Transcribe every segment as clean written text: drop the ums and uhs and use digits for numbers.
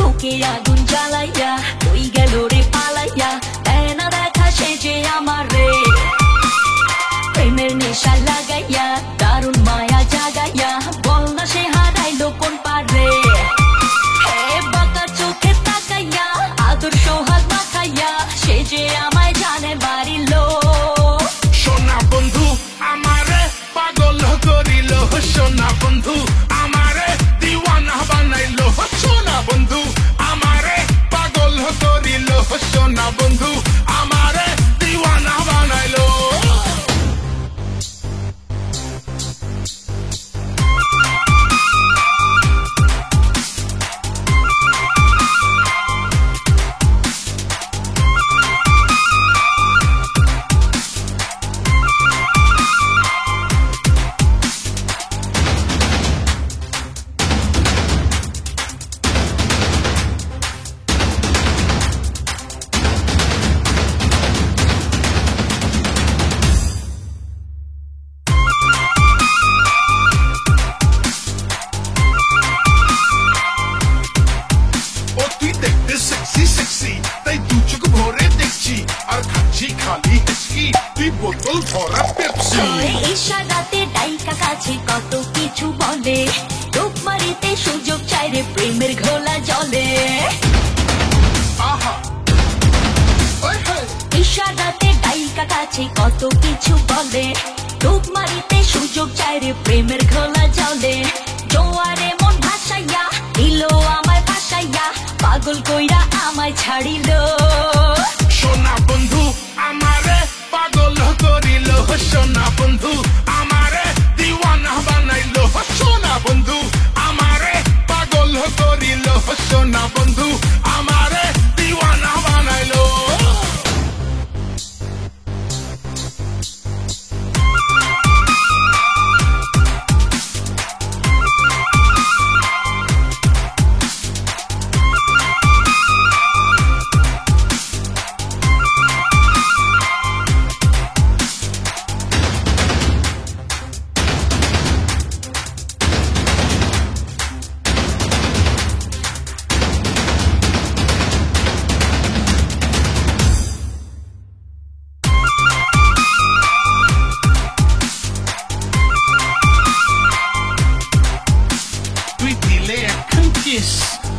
বুকে আগুন জ্বালাইয়া কই গেল রে পালাইয়া দেয় না দেখা সে যে আমারে প্রেমের নেশা লাগাইয়া দারুণ মায়া জাগাইয়া বল না সে হারাইলো কোন পারে হে বাঁকা চোখে তাকাইয়া আদর সোহাগ মাখাইয়া সে যে আমায় জানে বাড়িলো সোনা বন্ধু আমারে পাগল করিল সোনা বন্ধু আমারে দিওয়ানা বানাইলো সোনা বন্ধু আমারে পাগল করিল সোনা বন্ধু আমারে দিওয়ানা বানাইলো তাই দু চোখ ভরে দেখছি আর খাচ্ছি খালি হিচকি তুই বোতল ভরা পেপসি ইশারাতে ডাইকা কাছে কত কিছু বলে ডুব মারিতে সুযোগ চাই রে প্রেমের ঘোলা জলে আহা ইশারাতে ডাইকা কাছে কত কিছু বলে ডুব মারিতে সুযোগ চাই রে প্রেমের ঘোলা জলে জোয়ারে মন ভাসাইয়া দিল আমায় ভাসাইয়া পাগল কইরা আমায় ছাড়িল সোনা বন্ধু আমারে পাগল করিল সোনা বন্ধু আমারে দিওয়ানা বানাইলো সোনা বন্ধু আমারে পাগল করিল সোনা বন্ধু আমারে দিওয়ানা বানাইলো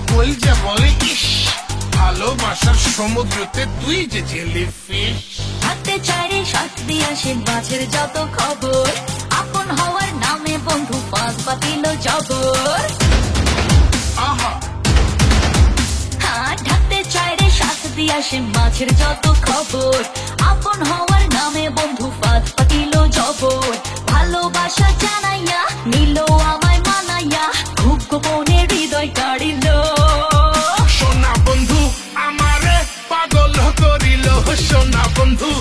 কইলজা বলে ইস ভালোবাসার সমুদ্রতে তুই যে জেলিফিশ হাতে চাইরে সাথ দিয়ে আসে মাছের যত খবর আপন হওয়ার নামে বন্ধু পাঁচ পাতিল জবর আহা ঢাকতে চাইরে সাথ দিয়ে আসে মাছের যত খবর আপন হওয়ার নামে বন্ধু পাঁচ পাতিল জবর ভালোবাসা জানাইয়া নিল আমায় মানাইয়া খুব গোপনে হৃদয় কাড়িল সোনা বন্ধু আমারে পাগল করিল সোনা বন্ধু